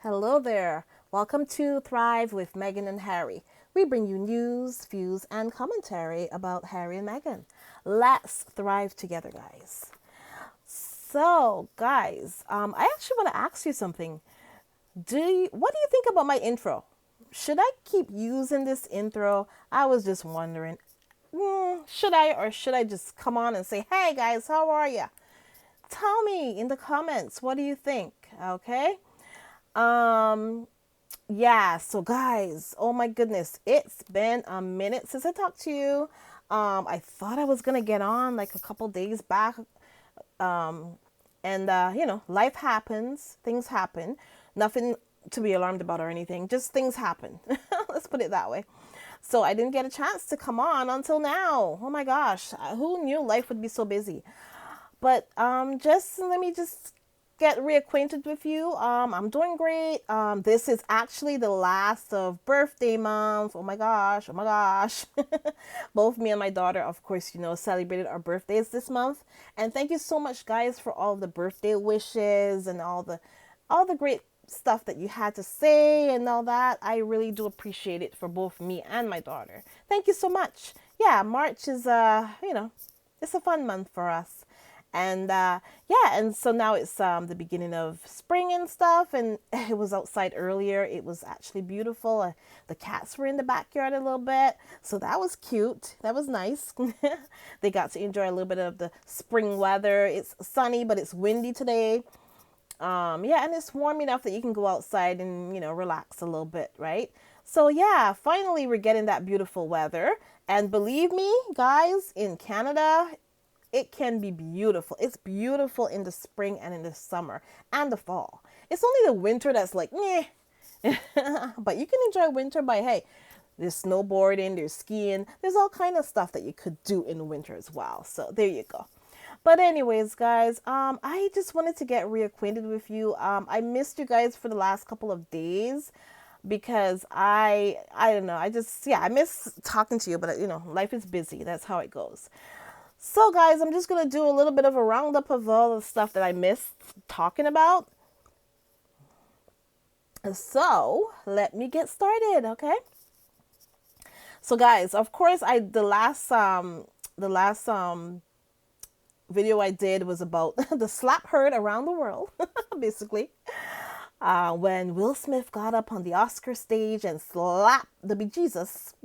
Hello there. Welcome to Thrive with Megan and Harry. We bring you news, views, and commentary about Harry and Meghan. Let's thrive together, guys. So, guys, I actually want to ask you something. What do you think about my intro? Should I keep using this intro? I was just wondering. Should I, or should I just come on and say, "Hey guys, how are you?" Tell me in the comments. What do you think? Okay. Um, Yeah, so guys, oh my goodness, it's been a minute since I talked to you. I thought I was gonna get on like a couple days back, and life happens, things happen. Nothing to be alarmed about or anything, just things happen. Let's put it that way. So I didn't get a chance to come on until now. Oh my gosh, who knew life would be so busy? But just let me just get reacquainted with you. I'm doing great. This is actually the last of birthday month. Oh my gosh, oh my gosh. Both me and my daughter, of course, celebrated our birthdays this month. And thank you so much, guys, for all the birthday wishes and all the great stuff that you had to say and all that. I really do appreciate it for both me and my daughter. Thank you so much. Yeah, March is it's a fun month for us. And yeah, and so now it's the beginning of spring and stuff, and it was outside earlier. It was actually beautiful. The cats were in the backyard a little bit, so that was cute. That was nice. They got to enjoy a little bit of the spring weather. It's sunny, but it's windy today. Yeah, and it's warm enough that you can go outside and relax a little bit, right? So yeah, finally we're getting that beautiful weather. And believe me, guys, in Canada, it can be beautiful. It's beautiful in the spring and in the summer and the fall. It's only the winter that's like, meh. But you can enjoy winter by, hey, there's snowboarding, there's skiing, there's all kind of stuff that you could do in winter as well. So there you go. But anyways, guys, I just wanted to get reacquainted with you. I missed you guys for the last couple of days because I don't know. I miss talking to you, but life is busy. That's how it goes. So, guys, I'm just going to do a little bit of a roundup of all the stuff that I missed talking about. So, let me get started, okay? So, guys, of course, the last video I did was about the slap heard around the world, basically. When Will Smith got up on the Oscar stage and slapped the bejesus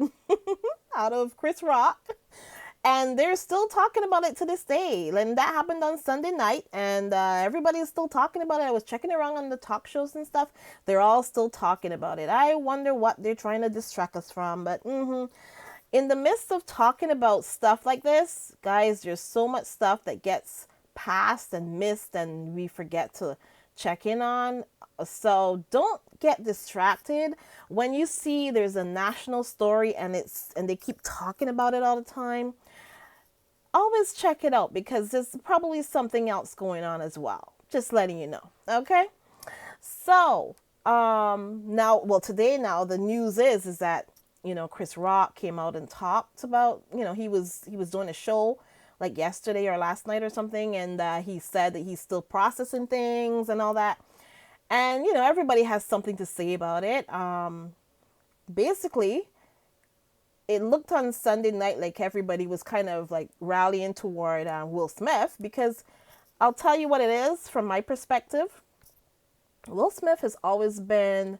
out of Chris Rock. And they're still talking about it to this day. And that happened on Sunday night, and everybody's still talking about it. I was checking around on the talk shows and stuff. They're all still talking about it. I wonder what they're trying to distract us from. But in the midst of talking about stuff like this, guys, there's so much stuff that gets passed and missed, and we forget to check in on. So don't get distracted when you see there's a national story and they keep talking about it all the time. Always check it out because there's probably something else going on as well. Just letting you know. Okay? So, today the news is that, Chris Rock came out and talked about, he was doing a show like yesterday or last night or something, and he said that he's still processing things and all that. And, everybody has something to say about it. Basically, it looked on Sunday night like everybody was kind of like rallying toward Will Smith, because I'll tell you what it is from my perspective. Will Smith has always been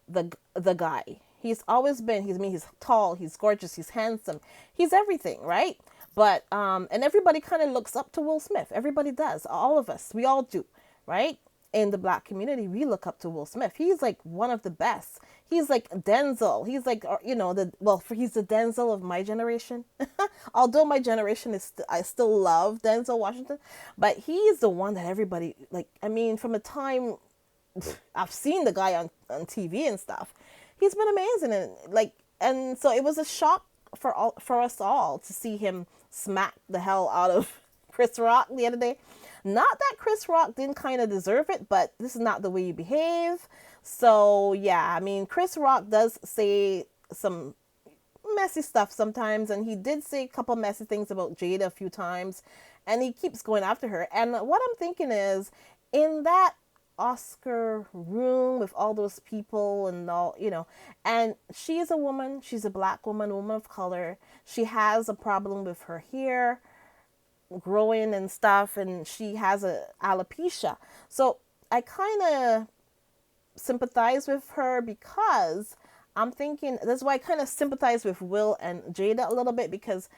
the guy. He's always been, he's tall, he's gorgeous, he's handsome, he's everything, right? But and everybody kind of looks up to Will Smith. Everybody does. All of us, we all do, right? In the Black community, we look up to Will Smith. He's like one of the best. He's like Denzel. He's like, he's the Denzel of my generation. Although my generation I still love Denzel Washington, but he's the one that everybody, like, I mean, from a time I've seen the guy on TV and stuff. He's been amazing, and so it was a shock for us all to see him smack the hell out of Chris Rock the other day. Not that Chris Rock didn't kind of deserve it, but this is not the way you behave. So yeah, I mean, Chris Rock does say some messy stuff sometimes, and he did say a couple messy things about Jada a few times, and he keeps going after her. And what I'm thinking is, in that Oscar room with all those people and all, and she is a woman. She's a black woman, woman of color. She has a problem with her hair growing and stuff, and she has a alopecia. So I kind of sympathize with her because I'm thinking that's why I kind of sympathize with Will and Jada a little bit, because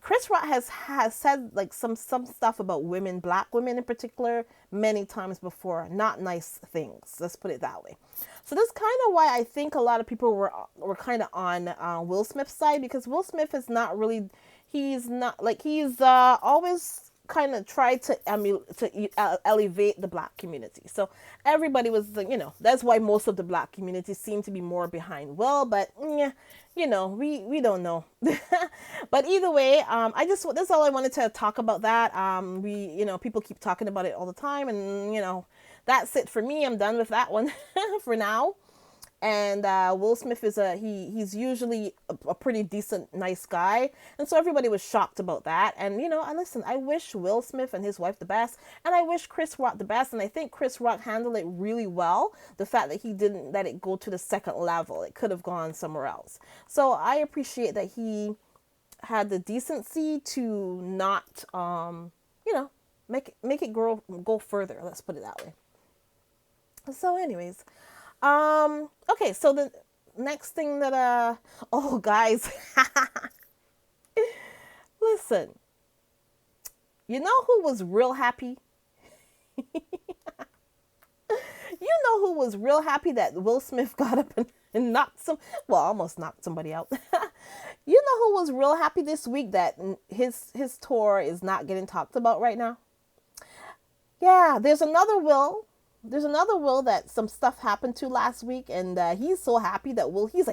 Chris Rock has said like some stuff about women, black women in particular, many times before. Not nice things. Let's put it that way. So that's kind of why I think a lot of people were kind of on Will Smith's side, because Will Smith is not really. He's not like he's always kind of tried to elevate the black community. So everybody was that's why most of the black community seem to be more behind Will, but we don't know. But either way, that's all I wanted to talk about. That people keep talking about it all the time, and that's it for me. I'm done with that one for now. And Will Smith is he's usually a pretty decent, nice guy, and so everybody was shocked about that. And listen, I wish Will Smith and his wife the best, and I wish Chris Rock the best, and I think Chris Rock handled it really well. The fact that he didn't let it go to the second level, it could have gone somewhere else. So I appreciate that he had the decency to not make it go further. Let's put it that way. So, anyways. Okay, so the next thing that, oh, guys, listen, you know who was real happy? Who was real happy that Will Smith got up and almost knocked somebody out. You know who was real happy this week that his tour is not getting talked about right now? Yeah, there's another Will. There's another Will that some stuff happened to last week, and he's so happy that he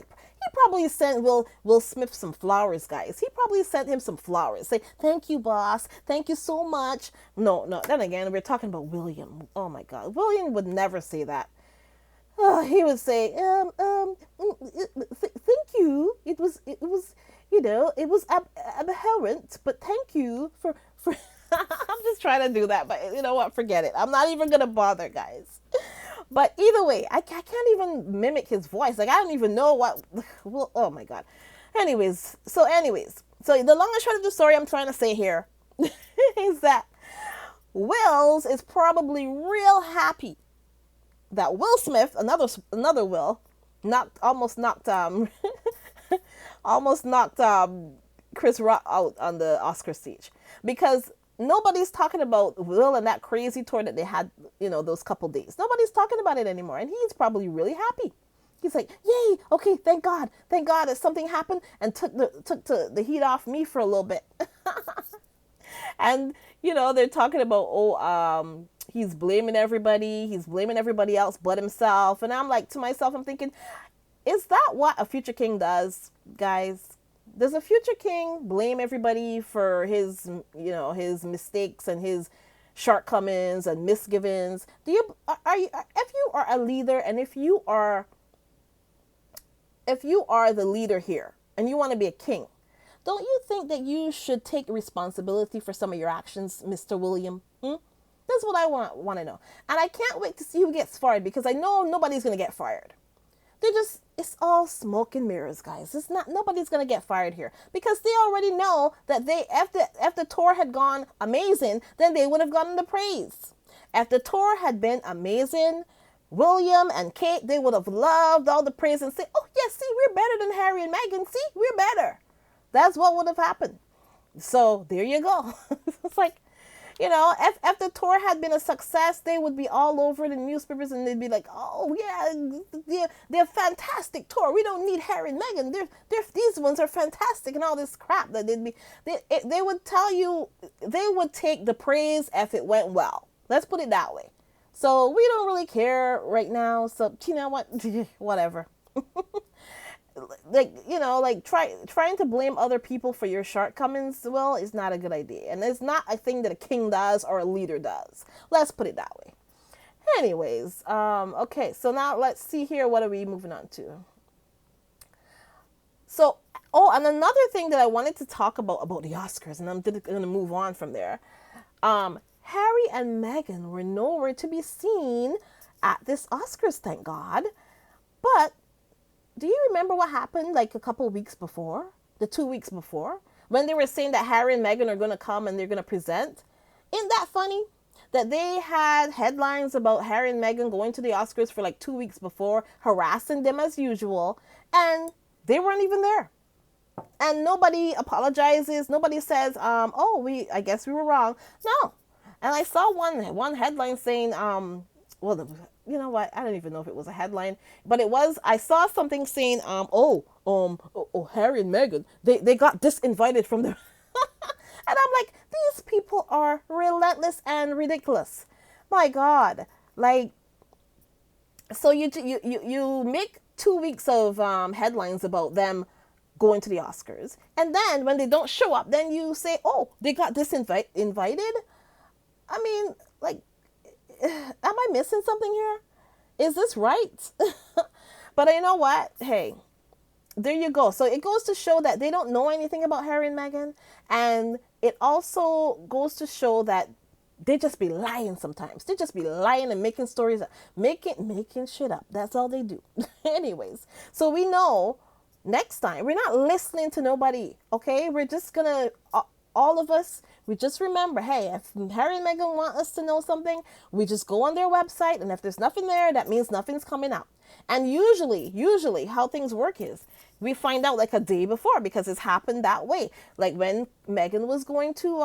probably sent Will Smith some flowers, guys. He probably sent him some flowers. Say, thank you, boss. Thank you so much. No. Then again, we're talking about William. Oh my God. William would never say that. He would say, thank you. It was, it was abhorrent, but thank you for I'm just trying to do that, but you know what? Forget it. I'm not even going to bother, guys. But either way, I can't even mimic his voice. Like, I don't even know what. Well, oh, my God. Anyways, so the long and short of the story I'm trying to say here is that Wills is probably real happy that Will Smith, another Will, almost knocked Chris Rock out on the Oscar stage, because nobody's talking about Will and that crazy tour that they had, those couple days. Nobody's talking about it anymore, and he's probably really happy. He's like, yay, okay, thank God that something happened and took the heat off me for a little bit. And they're talking about he's blaming everybody else but himself, and I'm like, to myself, I'm thinking, is that what a future king does, guys? Does a future king blame everybody for his mistakes and his shortcomings and misgivings? If you are a leader, and if you are the leader here and you want to be a king, don't you think that you should take responsibility for some of your actions, Mr. William? That's what I want to know. And I can't wait to see who gets fired, because I know nobody's going to get fired. It's all smoke and mirrors, guys. Nobody's going to get fired here, because they already know that if the tour had gone amazing, then they would have gotten the praise. If the tour had been amazing, William and Kate, they would have loved all the praise and say, oh, yes, see, we're better than Harry and Meghan. See, we're better. That's what would have happened. So there you go. It's like, if the tour had been a success, they would be all over the newspapers, and they'd be like, oh yeah, they're fantastic tour. We don't need Harry and Meghan. These ones are fantastic, and all this crap that they would tell you. They would take the praise if it went well. Let's put it that way. So we don't really care right now. So you know what? Whatever. Trying to blame other people for your shortcomings, well, is not a good idea. And it's not a thing that a king does or a leader does. Let's put it that way. Anyways, okay, so now let's see here. What are we moving on to? So, and another thing that I wanted to talk about the Oscars, and I'm going to move on from there. Harry and Meghan were nowhere to be seen at this Oscars, thank God. But do you remember what happened like a couple of weeks before? The 2 weeks before? When they were saying that Harry and Meghan are going to come and they're going to present? Isn't that funny? That they had headlines about Harry and Meghan going to the Oscars for like 2 weeks before, harassing them as usual, and they weren't even there. And nobody apologizes. Nobody says, "Oh, I guess we were wrong." No. And I saw one headline saying, well, you know what? I don't even know if it was a headline, but it was. I saw something saying, Harry and Meghan, they got disinvited from the. And I'm like, these people are relentless and ridiculous. My God, like, so you make 2 weeks of headlines about them going to the Oscars, and then when they don't show up, then you say, oh, they got invited. I mean, like, am I missing something here? Is this right? But you know what? Hey, there you go. So it goes to show that they don't know anything about Harry and Meghan, and it also goes to show that they just be lying sometimes. They just be lying and making stories, making shit up. That's all they do. Anyways, so we know next time we're not listening to nobody. Okay, we're just gonna all of us. We just remember, hey, if Harry and Meghan want us to know something, we just go on their website, and if there's nothing there, that means nothing's coming out. And usually how things work is we find out like a day before, because it's happened that way. Like when Meghan was going to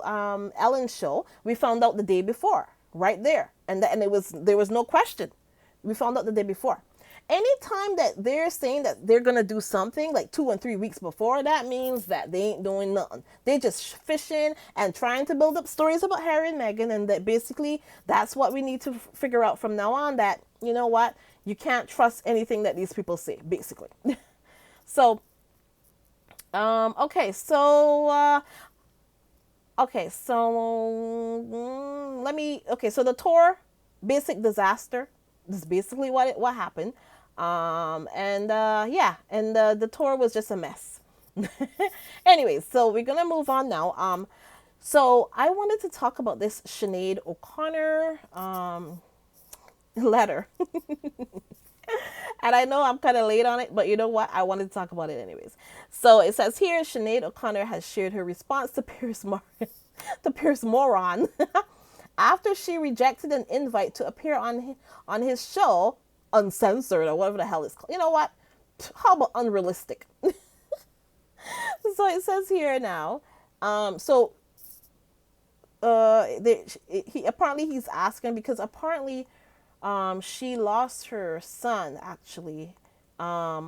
Ellen's show, we found out the day before, right there, and there was no question. We found out the day before. Anytime that they're saying that they're gonna do something like 2 and 3 weeks before, that means that they ain't doing nothing. They just fishing and trying to build up stories about Harry and Meghan, and that basically that's what we need to figure out from now on. That, you know what, you can't trust anything that these people say, basically. So, okay, so so the tour, basic disaster. This is basically what happened. The tour was just a mess. Anyways, so we're gonna move on now. So I wanted to talk about this Sinead O'Connor letter. And I know I'm kind of late on it, but you know what? I wanted to talk about it anyways. So it says here, Sinead O'Connor has shared her response to Piers Moran after she rejected an invite to appear on his show, Uncensored, or whatever the hell it's called. You know what? How about unrealistic? So it says here now. He's asking because apparently she lost her son actually a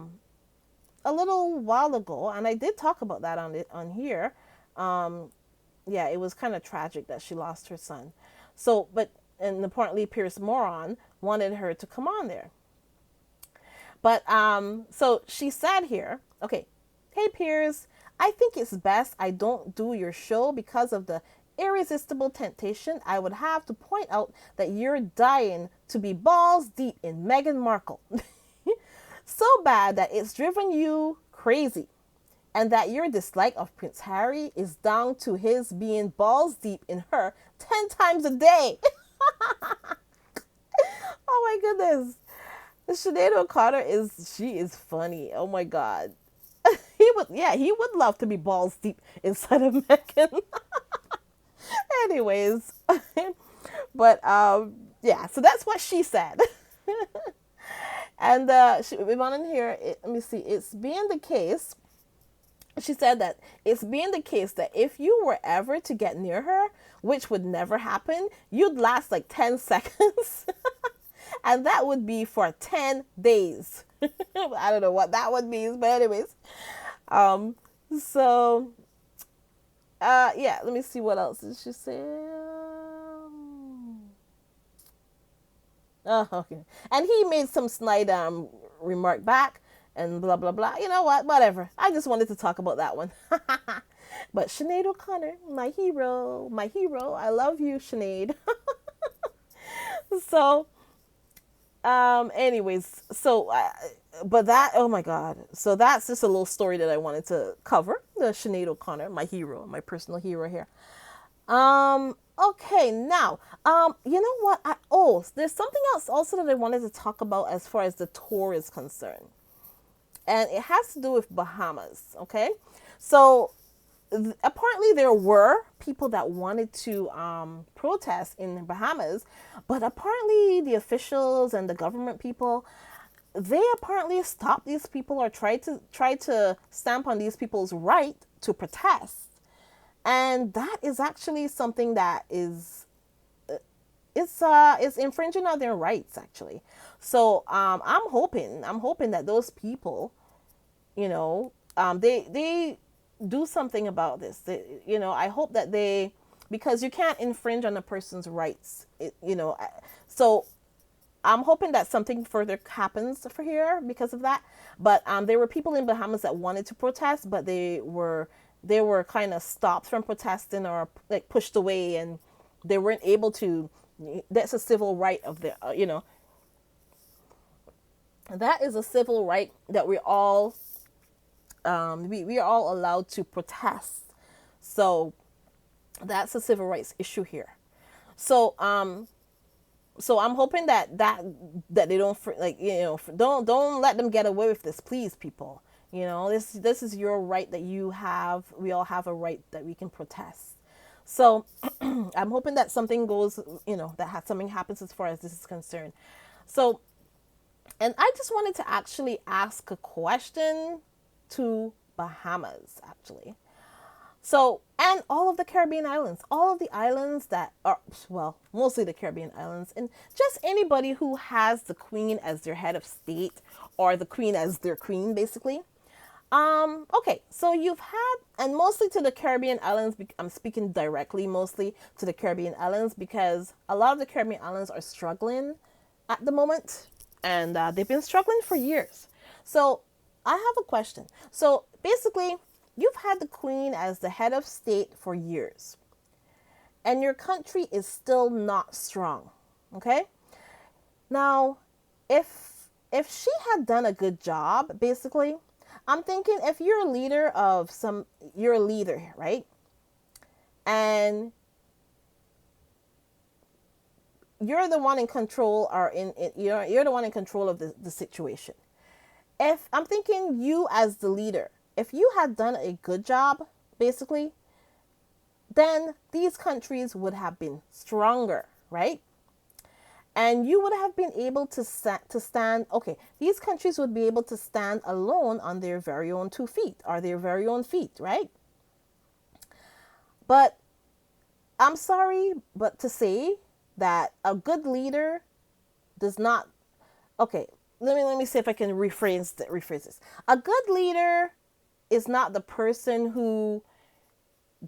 little while ago, and I did talk about that on here. Yeah, it was kind of tragic that she lost her son. So, and apparently Piers Moran wanted her to come on there. But so she said here, okay, hey Piers, I think it's best I don't do your show because of the irresistible temptation I would have to point out that you're dying to be balls deep in Meghan Markle. So bad that it's driven you crazy. And that your dislike of Prince Harry is down to his being balls deep in her 10 times a day. Oh my goodness. Sinead O'Connor is funny. Oh my God. He would love to be balls deep inside of Meghan. Anyways. But yeah, so that's what she said. And we want to hear it. Let me see. It's being the case. She said that it's being the case that if you were ever to get near her, which would never happen, you'd last like 10 seconds. And that would be for 10 days. I don't know what that one means, but anyways. Yeah, let me see what else did she say. Oh, okay. And he made some snide remark back and blah, blah, blah. You know what? Whatever. I just wanted to talk about that one. But Sinead O'Connor, my hero. I love you, Sinead. So, anyways, so, but that, oh my God. So that's just a little story that I wanted to cover. The Sinead O'Connor, my hero, my personal hero here. Okay, now, you know what? There's something else also that I wanted to talk about as far as the tour is concerned. And it has to do with Bahamas, okay? So, apparently there were people that wanted to protest in the Bahamas, but apparently the officials and the government people, they apparently stopped these people or tried to stamp on these people's right to protest. And that is actually something that is infringing on their rights actually. So I'm hoping that those people, they do something about this. I hope that because you can't infringe on a person's rights. So I'm hoping that something further happens for here because of that. But there were people in Bahamas that wanted to protest, but they were kind of stopped from protesting or like pushed away, and they weren't able to. That's a civil right of that is a civil right that we are all allowed to protest. So that's a civil rights issue here. So I'm hoping that they don't don't let them get away with this, please, people. This is your right that you have. We all have a right that we can protest. So I'm hoping that something goes, something happens as far as this is concerned. So, and I just wanted to actually ask a question to Bahamas, actually. So, and all of the Caribbean islands, all of the islands that are, well, mostly the Caribbean islands, and just anybody who has the Queen as their head of state or the Queen as their queen, basically. Okay, so you've had, and mostly to the Caribbean islands, I'm speaking directly mostly to the Caribbean islands because a lot of the Caribbean islands are struggling at the moment, and they've been struggling for years. So I have a question. So basically, you've had the Queen as the head of state for years, and your country is still not strong. Okay? Now, if she had done a good job, basically, I'm thinking if you're a leader, right? And you're the one in control or you're the one in control of the situation. If I'm thinking you as the leader, if you had done a good job, basically, then these countries would have been stronger, right? And you would have been able to stand, okay, these countries would be able to stand alone on their very own 2 feet or their very own feet, right? But I'm sorry, but to say that a good leader does not, okay, let me see if I can rephrase this. A good leader is not the person who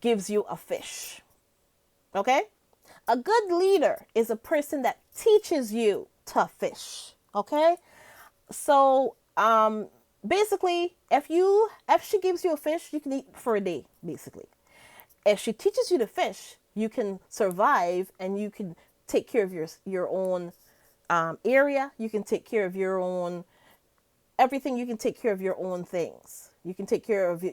gives you a fish. Okay? A good leader is a person that teaches you to fish. Okay? So, basically, if she gives you a fish, you can eat for a day, basically. If she teaches you to fish, you can survive and you can take care of your own area. You can take care of your own everything. You can take care of your own things. You can take care of,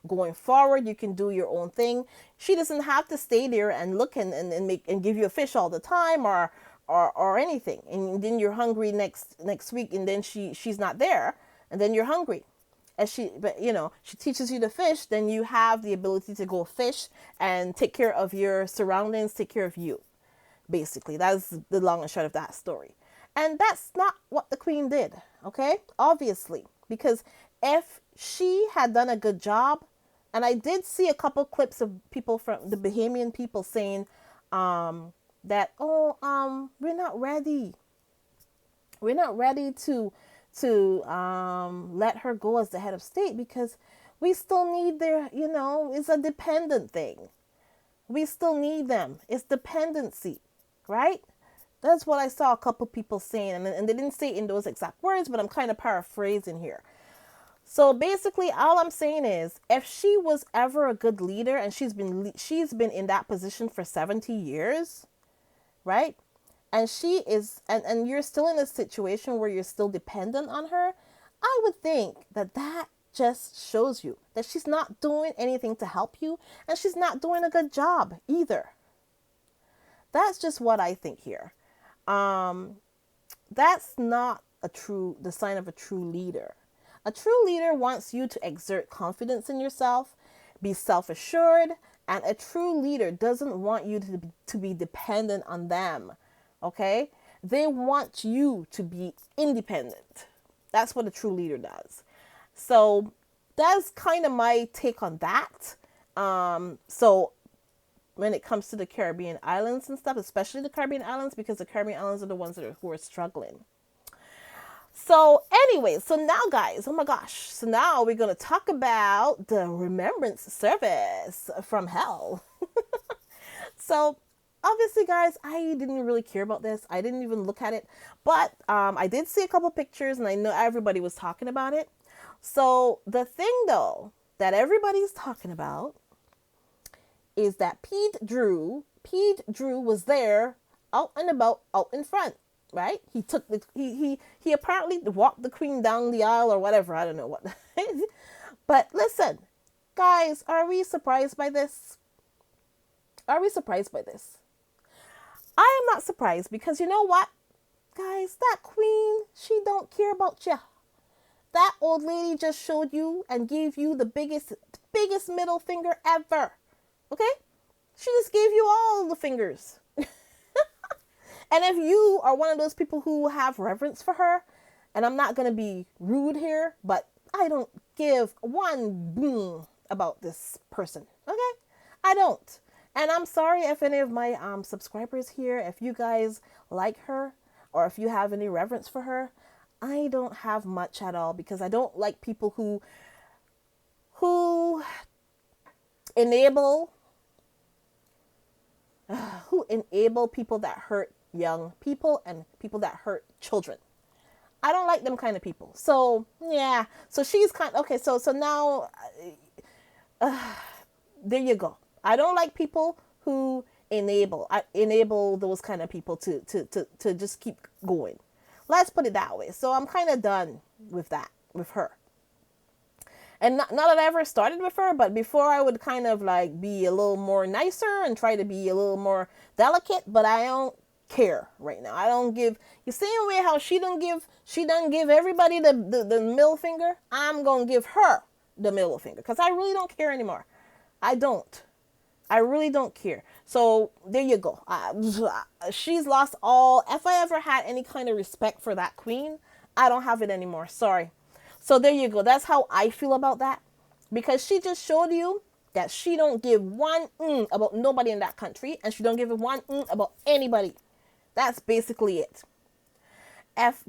going forward. You can do your own thing. She doesn't have to stay there and look and make and give you a fish all the time or anything. And then you're hungry next week, and then she's not there, and then you're hungry. She teaches you to fish, then you have the ability to go fish and take care of your surroundings, take care of you. Basically, that's the long and short of that story. And that's not what the Queen did, okay? Obviously, because if she had done a good job, and I did see a couple clips of people from the Bahamian people saying that, we're not ready. We're not ready to let her go as the head of state because we still need it's a dependent thing. We still need them. It's dependency, right? That's what I saw a couple people saying, and they didn't say it in those exact words, but I'm kind of paraphrasing here. So basically, all I'm saying is, if she was ever a good leader, and she's been in that position for 70 years, right? And she is, and you're still in a situation where you're still dependent on her, I would think that just shows you that she's not doing anything to help you, and she's not doing a good job either. That's just what I think here. That's not the sign of a true leader. A true leader wants you to exert confidence in yourself, be self-assured, and a true leader doesn't want you to be dependent on them. Okay? They want you to be independent. That's what a true leader does. So that's kind of my take on that. So when it comes to the Caribbean islands and stuff, especially the Caribbean islands, because the Caribbean islands are the ones who are struggling. So anyway, so now guys, oh my gosh. So now we're going to talk about the remembrance service from hell. So obviously guys, I didn't really care about this. I didn't even look at it, but I did see a couple pictures and I know everybody was talking about it. So the thing though that everybody's talking about is that Pete Drew was there out and about, out in front, right? He took he apparently walked the queen down the aisle or whatever. I don't know what. But listen, guys, are we surprised by this? Are we surprised by this? I am not surprised because you know what? Guys, that queen, she don't care about you. That old lady just showed you and gave you the biggest middle finger ever. Okay? She just gave you all the fingers. And if you are one of those people who have reverence for her, and I'm not going to be rude here, but I don't give one boom about this person. Okay? I don't. And I'm sorry if any of my subscribers here, if you guys like her or if you have any reverence for her, I don't have much at all because I don't like people who enable people that hurt young people and people that hurt children. I don't like them kind of people. So yeah, so she's okay. So now there you go. I don't like people who enable those kind of people to just keep going. Let's put it that way. So I'm kind of done with that, with her. And not that I ever started with her, but before I would kind of like be a little more nicer and try to be a little more delicate, but I don't care right now. I don't give, you same way how she done give everybody the middle finger, I'm going to give her the middle finger because I really don't care anymore. I really don't care. So there you go. She's lost all, if I ever had any kind of respect for that queen, I don't have it anymore. Sorry. So there you go. That's how I feel about that. Because she just showed you that she don't give one about nobody in that country. And she don't give one about anybody. That's basically it.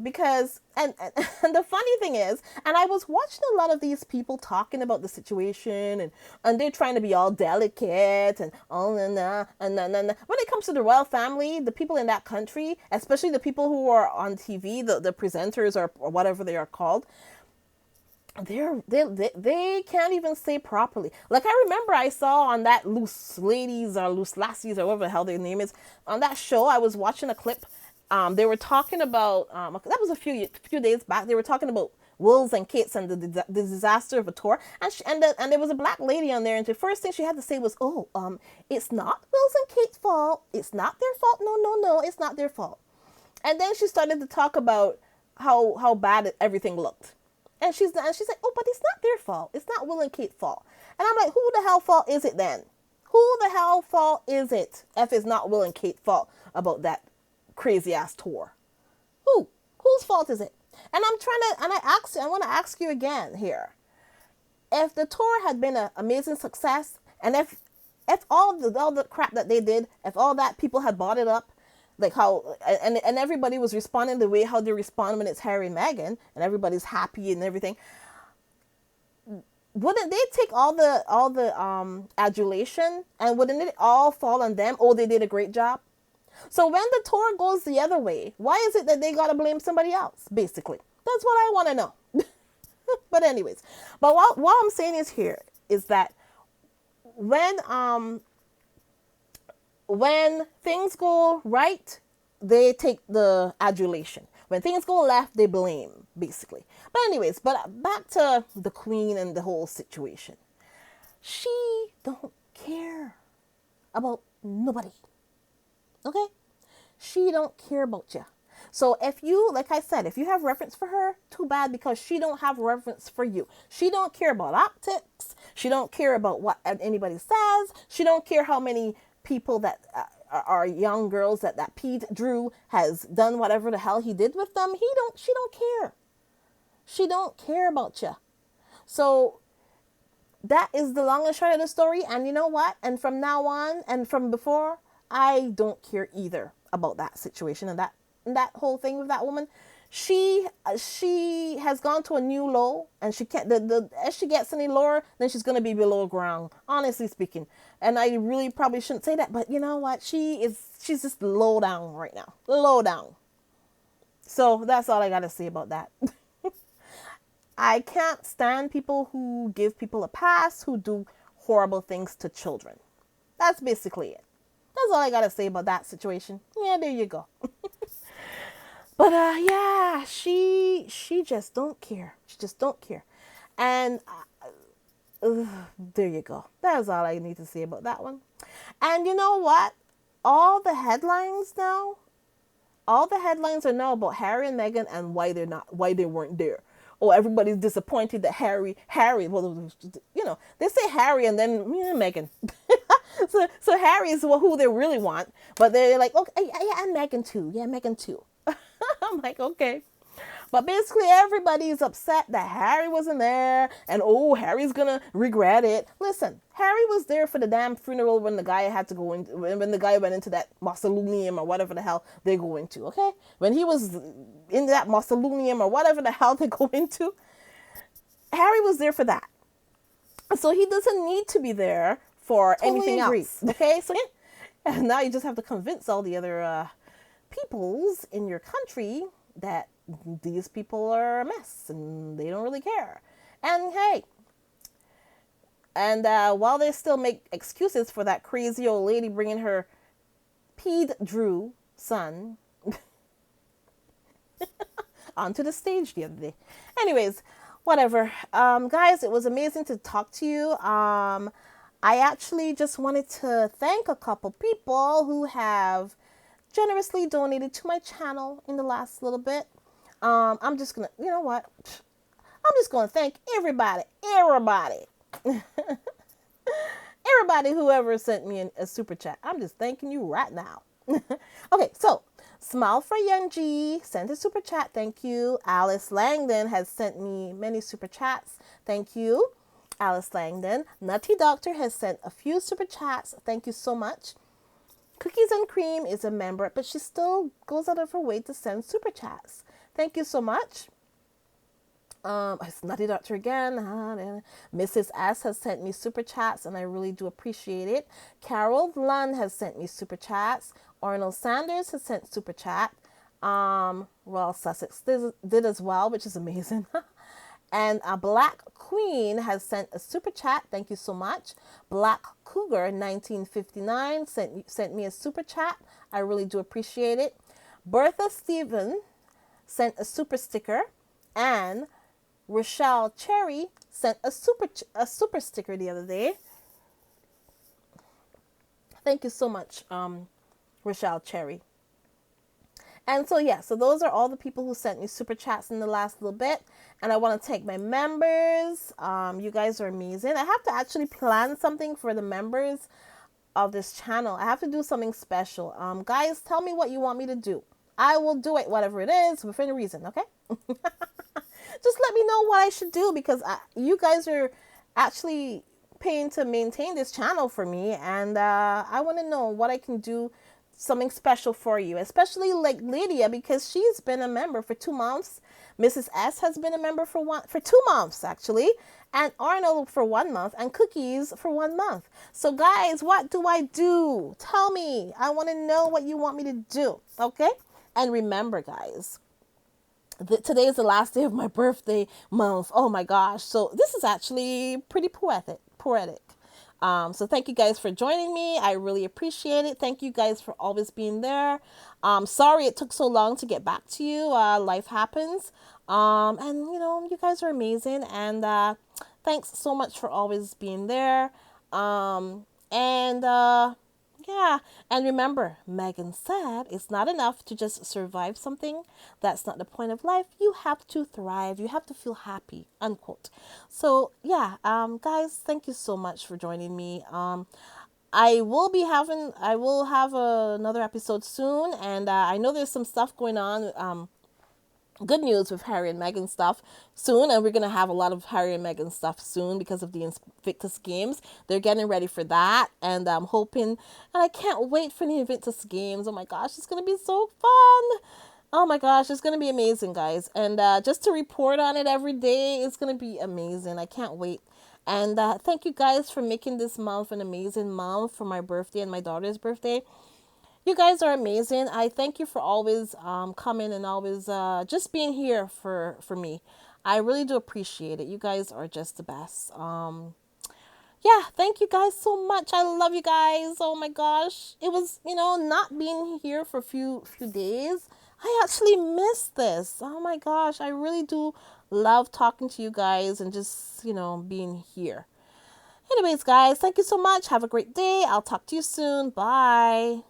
Because the funny thing is, and I was watching a lot of these people talking about the situation and they're trying to be all delicate and all and when it comes to the royal family, the people in that country, especially the people who are on TV, the presenters or whatever they are called, they can't even say properly. Like I remember I saw on that Loose Ladies or Loose Lassies or whatever the hell their name is, on that show I was watching a clip. They were talking about that was a few days back. They were talking about Wills and Kate's and the disaster of a tour, and there was a black lady on there, and the first thing she had to say was, it's not Wills and Kate's fault. It's not their fault. No, it's not their fault. And then she started to talk about how bad everything looked, and she's like, oh, but it's not their fault. It's not Will and Kate's fault. And I'm like, who the hell fault is it then? Who the hell fault is it if it's not Will and Kate's fault about that crazy ass tour? Whose fault is it? And I want to ask you again here. If the tour had been an amazing success, and if all the crap that they did, if all that people had bought it up, like how and everybody was responding the way how they respond when it's Harry and Meghan and everybody's happy and everything, wouldn't they take all the adulation and wouldn't it all fall on them? Oh, they did a great job. So when the tour goes the other way, why is it that they got to blame somebody else, basically? That's what I want to know. But anyways, but what I'm saying is that when things go right, they take the adulation. When things go left, they blame, basically. But anyways, but back to the queen and the whole situation. She don't care about nobody. Okay? She don't care about you. So if you, like I said, if you have reference for her, too bad, because she don't have reference for you. She don't care about optics. She don't care about what anybody says. She don't care how many people that are young girls that Pete Drew has done whatever the hell he did with them. She don't care. She don't care about you. So that is the long and short of the story. And you know what? And from now on and from before, I don't care either about that situation and that whole thing with that woman. She has gone to a new low, and she can't. As she gets any lower, then she's gonna be below ground. Honestly speaking, and I really probably shouldn't say that, but you know what? She's just low down right now, low down. So that's all I gotta say about that. I can't stand people who give people a pass, who do horrible things to children. That's basically it. That's all I gotta say about that situation. Yeah, there you go. But yeah, she just don't care. She just don't care. And there you go. That's all I need to say about that one. And you know what? All the headlines are now about Harry and Meghan and why they weren't there. Oh, everybody's disappointed that Harry, well, you know, they say Harry and then Meghan. so Harry is who they really want, but they're like, okay, yeah, and Meghan too. Yeah, Meghan too. I'm like, okay. But basically everybody's upset that Harry wasn't there, and oh, Harry's gonna regret it. Listen, Harry was there for the damn funeral when the guy had to go in, when the guy went into that mausoleum or whatever the hell they go into, okay? When he was in that mausoleum or whatever the hell they go into, Harry was there for that. So he doesn't need to be there for anything else, okay? So and now you just have to convince all the other peoples in your country that these people are a mess and they don't really care. And hey, and while they still make excuses for that crazy old lady bringing her Pete Drew son onto the stage the other day. Anyways, whatever. Guys, it was amazing to talk to you. I actually just wanted to thank a couple people who have generously donated to my channel in the last little bit. I'm just gonna, you know what? I'm just gonna thank everybody, whoever sent me a super chat. I'm just thanking you right now. Okay, so Smile for Young G sent a super chat. Thank you. Alice Langdon has sent me many super chats. Thank you, Alice Langdon. Nutty Doctor has sent a few super chats. Thank you so much. Cookies and Cream is a member, but she still goes out of her way to send super chats. Thank you so much. It's Nutty Doctor again. Mrs. S has sent me super chats, and I really do appreciate it. Carol Lund has sent me super chats. Arnold Sanders has sent super chat. Well, Sussex did as well, which is amazing. And a Black Queen has sent a super chat. Thank you so much. Black Cougar 1959 sent me a super chat. I really do appreciate it. Bertha Steven sent a super sticker, and Rochelle Cherry sent a super sticker the other day. Thank you so much, Rochelle Cherry. And so, yeah, so those are all the people who sent me super chats in the last little bit. And I want to thank my members. You guys are amazing. I have to actually plan something for the members of this channel. I have to do something special. Guys, tell me what you want me to do. I will do it, whatever it is, within reason, okay? Just let me know what I should do, because you guys are actually paying to maintain this channel for me. And I want to know what I can do, something special for you, especially like Lydia, because she's been a member for 2 months. Mrs. S has been a member for 2 months actually, and Arnold for 1 month, and Cookies for 1 month. So guys, what do I do? Tell me. I want to know what you want me to do, okay? And remember, guys, today is the last day of my birthday month. Oh my gosh. So this is actually pretty poetic. So thank you guys for joining me. I really appreciate it. Thank you guys for always being there. Sorry it took so long to get back to you. Life happens. And you guys are amazing. And thanks so much for always being there. And yeah, and remember, Megan said it's not enough to just survive something. That's not the point of life. You have to thrive. You have to feel happy, unquote. So yeah, guys, thank you so much for joining me. I will have another episode soon, and I know there's some stuff going on. Good news with Harry and Meghan stuff soon, and we're gonna have a lot of Harry and Meghan stuff soon because of the Invictus Games. They're getting ready for that, and I'm hoping, and I can't wait for the Invictus Games. Oh my gosh, it's gonna be so fun! Oh my gosh, it's gonna be amazing, guys, and just to report on it every day, it's gonna be amazing. I can't wait. And thank you guys for making this month an amazing month for my birthday and my daughter's birthday. You guys are amazing. I thank you for always coming and always just being here for me. I really do appreciate it. You guys are just the best. Yeah, thank you guys so much. I love you guys. Oh my gosh. It was, not being here for a few days. I actually missed this. Oh my gosh. I really do love talking to you guys and just, being here. Anyways, guys, thank you so much. Have a great day. I'll talk to you soon. Bye.